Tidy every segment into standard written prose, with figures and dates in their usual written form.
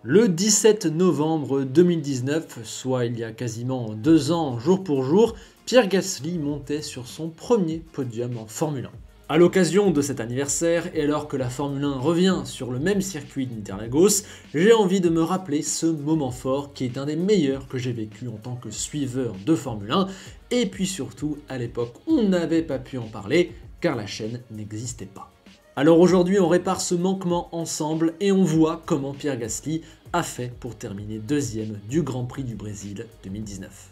Le 17 novembre 2019, soit il y a quasiment 2 ans jour pour jour, Pierre Gasly montait sur son premier podium en Formule 1. A l'occasion de cet anniversaire, et alors que la Formule 1 revient sur le même circuit d'Interlagos, j'ai envie de me rappeler ce moment fort qui est un des meilleurs que j'ai vécu en tant que suiveur de Formule 1, et puis surtout, à l'époque, on n'avait pas pu en parler, car la chaîne n'existait pas. Alors aujourd'hui, on répare ce manquement ensemble et on voit comment Pierre Gasly a fait pour terminer deuxième du Grand Prix du Brésil 2019.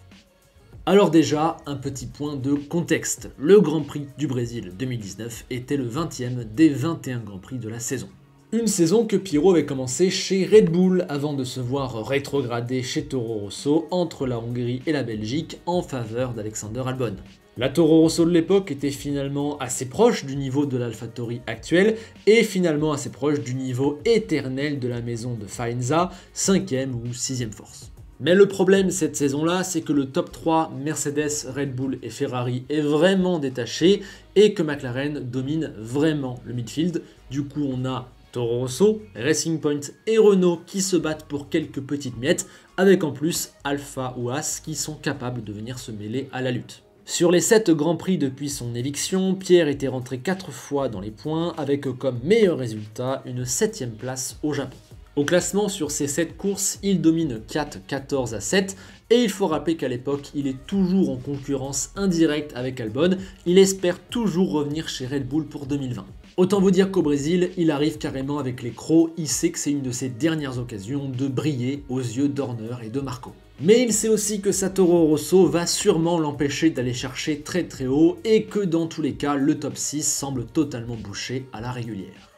Alors déjà, un petit point de contexte. Le Grand Prix du Brésil 2019 était le 20e des 21 Grands Prix de la saison. Une saison que Pirot avait commencé chez Red Bull avant de se voir rétrogradé chez Toro Rosso entre la Hongrie et la Belgique en faveur d'Alexander Albon. La Toro Rosso de l'époque était finalement assez proche du niveau de l'AlphaTauri actuel et finalement assez proche du niveau éternel de la maison de Faenza, 5e ou 6e force. Mais le problème cette saison-là, c'est que le top 3 Mercedes, Red Bull et Ferrari est vraiment détaché et que McLaren domine vraiment le midfield. Du coup, on a Toro Rosso, Racing Point et Renault qui se battent pour quelques petites miettes, avec en plus Alpha ou As qui sont capables de venir se mêler à la lutte. Sur les 7 Grands Prix depuis son éviction, Pierre était rentré 4 fois dans les points avec comme meilleur résultat une 7e place au Japon. Au classement sur ces 7 courses, il domine 4, 14 à 7 et il faut rappeler qu'à l'époque, il est toujours en concurrence indirecte avec Albon, il espère toujours revenir chez Red Bull pour 2020. Autant vous dire qu'au Brésil, il arrive carrément avec les crocs, il sait que c'est une de ses dernières occasions de briller aux yeux d'Horner et de Marco. Mais il sait aussi que sa Toro Rosso va sûrement l'empêcher d'aller chercher très très haut et que dans tous les cas, le top 6 semble totalement bouché à la régulière.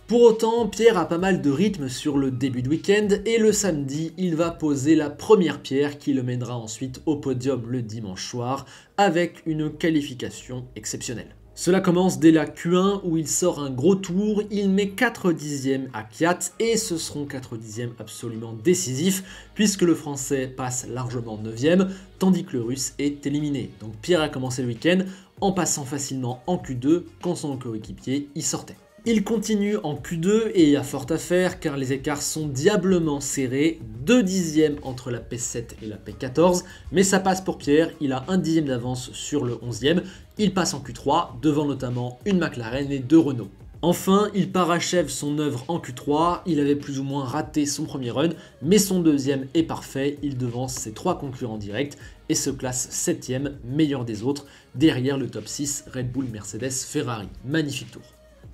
Pour autant, Pierre a pas mal de rythme sur le début de week-end et le samedi, il va poser la première pierre qui le mènera ensuite au podium le dimanche soir avec une qualification exceptionnelle. Cela commence dès la Q1 où il sort un gros tour, il met 4 dixièmes à Kvyat et ce seront 4 dixièmes absolument décisifs puisque le français passe largement 9ème tandis que le russe est éliminé. Donc Pierre a commencé le week-end en passant facilement en Q2 quand son coéquipier y sortait. Il continue en Q2 et il y a fort à faire car les écarts sont diablement serrés, 2 dixièmes entre la P7 et la P14, mais ça passe pour Pierre, il a 1 dixième d'avance sur le 11e, il passe en Q3 devant notamment une McLaren et 2 Renault. Enfin, il parachève son œuvre en Q3, il avait plus ou moins raté son premier run, mais son deuxième est parfait, il devance ses 3 concurrents directs et se classe 7ème, meilleur des autres, derrière le top 6 Red Bull, Mercedes, Ferrari. Magnifique tour.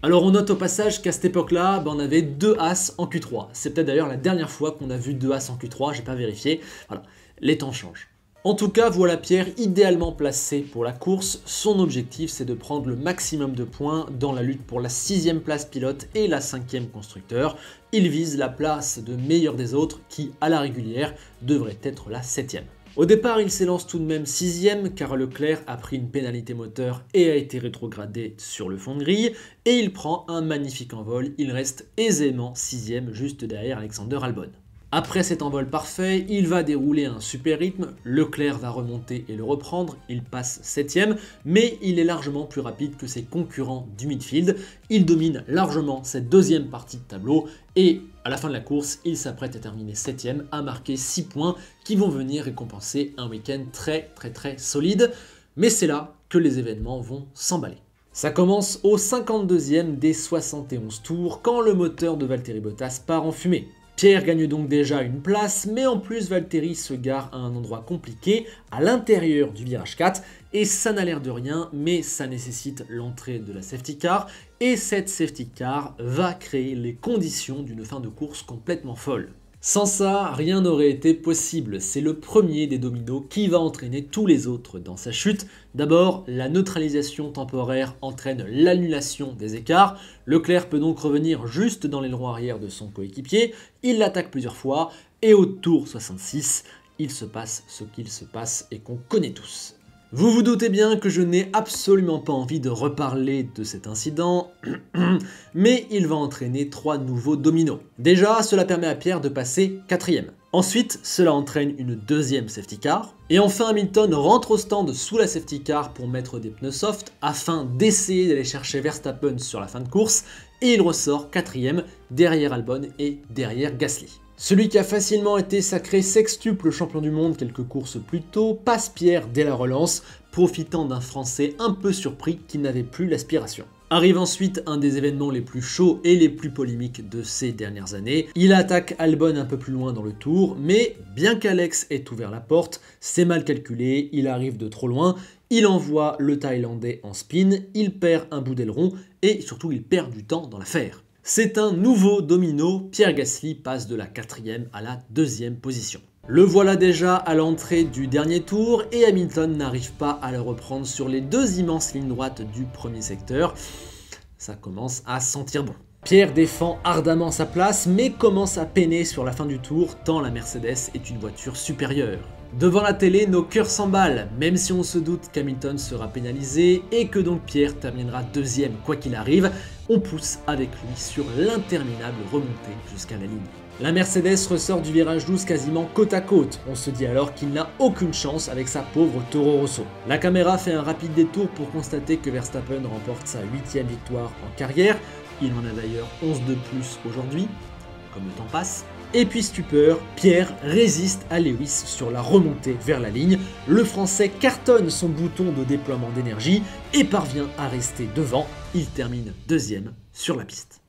Alors on note au passage qu'à cette époque-là, on avait 2 As en Q3. C'est peut-être d'ailleurs la dernière fois qu'on a vu 2 As en Q3, j'ai pas vérifié. Voilà, les temps changent. En tout cas, voilà Pierre idéalement placé pour la course. Son objectif, c'est de prendre le maximum de points dans la lutte pour la 6ème place pilote et la 5ème constructeur. Il vise la place de meilleur des autres qui, à la régulière, devrait être la 7ème. Au départ, il s'élance tout de même 6ème car Leclerc a pris une pénalité moteur et a été rétrogradé sur le fond de grille et il prend un magnifique envol, il reste aisément 6ème juste derrière Alexander Albon. Après cet envol parfait, il va dérouler un super rythme, Leclerc va remonter et le reprendre, il passe 7ème, mais il est largement plus rapide que ses concurrents du midfield, il domine largement cette deuxième partie de tableau et à la fin de la course, il s'apprête à terminer 7ème, à marquer 6 points qui vont venir récompenser un week-end très solide, mais c'est là que les événements vont s'emballer. Ça commence au 52e des 71 tours quand le moteur de Valtteri Bottas part en fumée. Pierre gagne donc déjà une place, mais en plus Valtteri se gare à un endroit compliqué, à l'intérieur du virage 4, et ça n'a l'air de rien, mais ça nécessite l'entrée de la safety car, et cette safety car va créer les conditions d'une fin de course complètement folle. Sans ça, rien n'aurait été possible, c'est le premier des dominos qui va entraîner tous les autres dans sa chute. D'abord, la neutralisation temporaire entraîne l'annulation des écarts, Leclerc peut donc revenir juste dans l'aileron arrière de son coéquipier, il l'attaque plusieurs fois, et au tour 66, il se passe ce qu'il se passe et qu'on connaît tous. Vous vous doutez bien que je n'ai absolument pas envie de reparler de cet incident, mais il va entraîner 3 nouveaux dominos. Déjà, cela permet à Pierre de passer 4ème. Ensuite, cela entraîne une deuxième safety car. Et enfin, Hamilton rentre au stand sous la safety car pour mettre des pneus soft afin d'essayer d'aller chercher Verstappen sur la fin de course. Et il ressort 4ème derrière Albon et derrière Gasly. Celui qui a facilement été sacré sextuple champion du monde quelques courses plus tôt passe Pierre dès la relance, profitant d'un Français un peu surpris qui n'avait plus l'aspiration. Arrive ensuite un des événements les plus chauds et les plus polémiques de ces dernières années. Il attaque Albon un peu plus loin dans le tour, mais bien qu'Alex ait ouvert la porte, c'est mal calculé, il arrive de trop loin, il envoie le Thaïlandais en spin, il perd un bout d'aileron et surtout il perd du temps dans l'affaire. C'est un nouveau domino, Pierre Gasly passe de la 4e à la 2e position. Le voilà déjà à l'entrée du dernier tour et Hamilton n'arrive pas à le reprendre sur les deux immenses lignes droites du premier secteur. Ça commence à sentir bon. Pierre défend ardemment sa place mais commence à peiner sur la fin du tour tant la Mercedes est une voiture supérieure. Devant la télé, nos cœurs s'emballent, même si on se doute qu'Hamilton sera pénalisé et que donc Pierre terminera 2e quoi qu'il arrive, on pousse avec lui sur l'interminable remontée jusqu'à la ligne. La Mercedes ressort du virage 12 quasiment côte à côte, on se dit alors qu'il n'a aucune chance avec sa pauvre Toro Rosso. La caméra fait un rapide détour pour constater que Verstappen remporte sa 8e victoire en carrière, il en a d'ailleurs 11 de plus aujourd'hui, comme le temps passe. Et puis stupeur, Pierre résiste à Lewis sur la remontée vers la ligne, le Français cartonne son bouton de déploiement d'énergie et parvient à rester devant, il termine 2e sur la piste.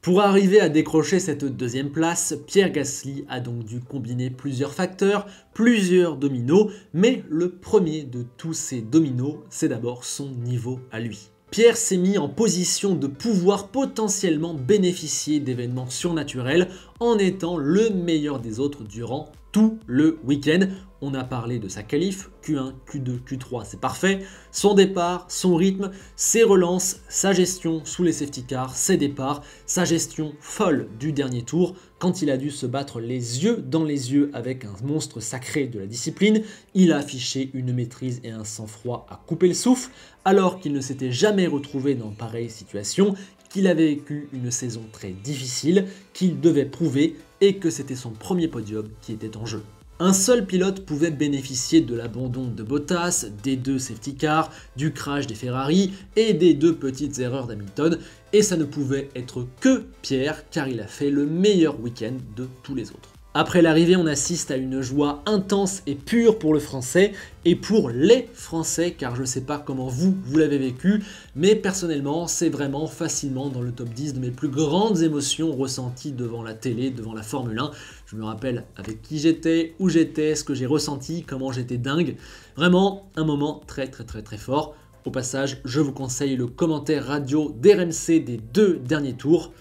Pour arriver à décrocher cette 2e place, Pierre Gasly a donc dû combiner plusieurs facteurs, plusieurs dominos, mais le premier de tous ces dominos, c'est d'abord son niveau à lui. Pierre s'est mis en position de pouvoir potentiellement bénéficier d'événements surnaturels en étant le meilleur des autres durant tout le week-end. On a parlé de sa qualif, Q1, Q2, Q3, c'est parfait. Son départ, son rythme, ses relances, sa gestion sous les safety cars, ses départs, sa gestion folle du dernier tour, quand il a dû se battre les yeux dans les yeux avec un monstre sacré de la discipline, il a affiché une maîtrise et un sang-froid à couper le souffle, alors qu'il ne s'était jamais retrouvé dans pareille situation, qu'il avait vécu une saison très difficile, qu'il devait prouver et que c'était son premier podium qui était en jeu. Un seul pilote pouvait bénéficier de l'abandon de Bottas, des 2 safety cars, du crash des Ferrari et des 2 petites erreurs d'Hamilton, et ça ne pouvait être que Pierre car il a fait le meilleur week-end de tous les autres. Après l'arrivée, on assiste à une joie intense et pure pour le Français et pour les Français, car je ne sais pas comment vous l'avez vécu, mais personnellement, c'est vraiment facilement dans le top 10 de mes plus grandes émotions ressenties devant la télé, devant la Formule 1. Je me rappelle avec qui j'étais, où j'étais, ce que j'ai ressenti, comment j'étais dingue. Vraiment, un moment très fort. Au passage, je vous conseille le commentaire radio d'RMC des 2 derniers tours.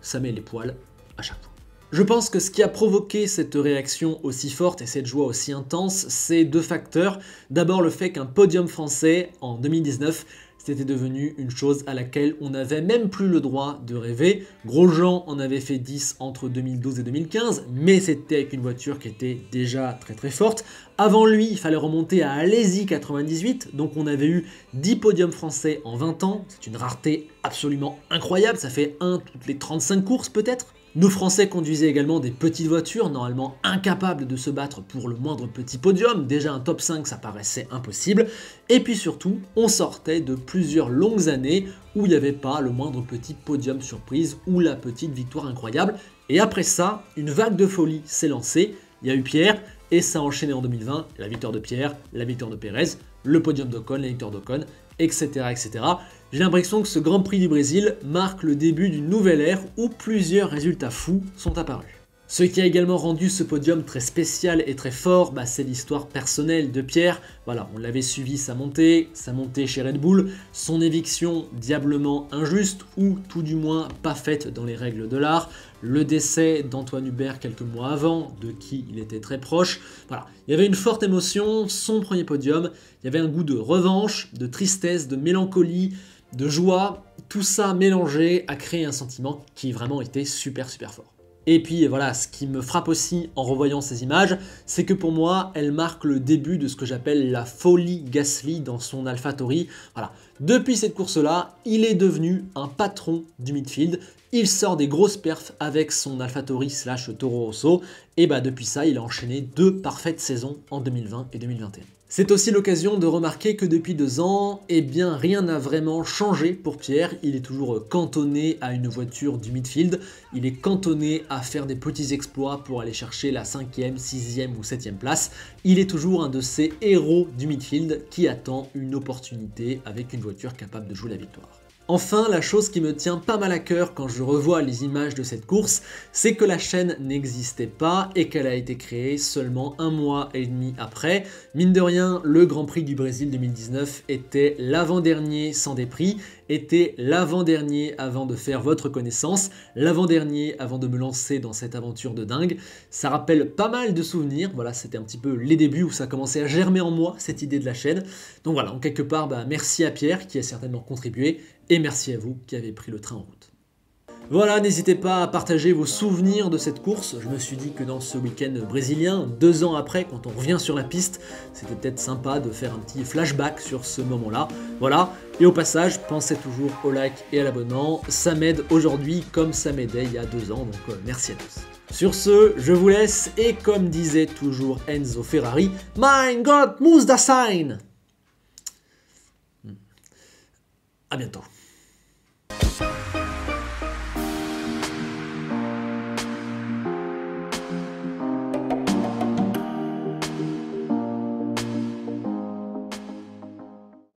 Ça met les poils à chaque fois. Je pense que ce qui a provoqué cette réaction aussi forte et cette joie aussi intense, c'est 2 facteurs. D'abord le fait qu'un podium français en 2019, c'était devenu une chose à laquelle on n'avait même plus le droit de rêver. Grosjean en avait fait 10 entre 2012 et 2015, mais c'était avec une voiture qui était déjà très forte. Avant lui, il fallait remonter à Alesi 98, donc on avait eu 10 podiums français en 20 ans. C'est une rareté absolument incroyable, ça fait 1 toutes les 35 courses peut-être. Nos Français conduisaient également des petites voitures, normalement incapables de se battre pour le moindre petit podium, déjà un top 5 ça paraissait impossible, et puis surtout, on sortait de plusieurs longues années où il n'y avait pas le moindre petit podium surprise ou la petite victoire incroyable, et après ça, une vague de folie s'est lancée, il y a eu Pierre, et ça a enchaîné en 2020, la victoire de Pierre, la victoire de Pérez, le podium d'Ocon, la victoire d'Ocon, etc. J'ai l'impression que ce Grand Prix du Brésil marque le début d'une nouvelle ère où plusieurs résultats fous sont apparus. Ce qui a également rendu ce podium très spécial et très fort, c'est l'histoire personnelle de Pierre. Voilà, on l'avait suivi sa montée chez Red Bull, son éviction diablement injuste ou tout du moins pas faite dans les règles de l'art, le décès d'Antoine Hubert quelques mois avant, de qui il était très proche. Voilà, il y avait une forte émotion, son premier podium, il y avait un goût de revanche, de tristesse, de mélancolie, de joie, tout ça mélangé a créé un sentiment qui vraiment était super fort. Et puis voilà, ce qui me frappe aussi en revoyant ces images, c'est que pour moi, elles marquent le début de ce que j'appelle la folie Gasly dans son AlphaTauri. Voilà, depuis cette course-là, il est devenu un patron du midfield. Il sort des grosses perfs avec son AlphaTauri / Toro Rosso. Et bah depuis ça, il a enchaîné 2 parfaites saisons en 2020 et 2021. C'est aussi l'occasion de remarquer que depuis 2 ans, eh bien rien n'a vraiment changé pour Pierre. Il est toujours cantonné à une voiture du midfield. Il est cantonné à faire des petits exploits pour aller chercher la 5e, 6e ou 7e place. Il est toujours un de ces héros du midfield qui attend une opportunité avec une voiture capable de jouer la victoire. Enfin, la chose qui me tient pas mal à cœur quand je revois les images de cette course, c'est que la chaîne n'existait pas et qu'elle a été créée seulement 1 mois et demi après. Mine de rien, le Grand Prix du Brésil 2019 était l'avant-dernier sans des prix, était l'avant-dernier avant de faire votre connaissance, l'avant-dernier avant de me lancer dans cette aventure de dingue. Ça rappelle pas mal de souvenirs, voilà, c'était un petit peu les débuts où ça commençait à germer en moi, cette idée de la chaîne. Donc voilà, en quelque part, merci à Pierre qui a certainement contribué, et merci à vous qui avez pris le train en route. Voilà, n'hésitez pas à partager vos souvenirs de cette course. Je me suis dit que dans ce week-end brésilien, 2 ans après, quand on revient sur la piste, c'était peut-être sympa de faire un petit flashback sur ce moment-là. Voilà, et au passage, pensez toujours au like et à l'abonnement. Ça m'aide aujourd'hui comme ça m'aidait il y a 2 ans, donc merci à tous. Sur ce, je vous laisse, et comme disait toujours Enzo Ferrari, Mein Gott muss das sein! À bientôt.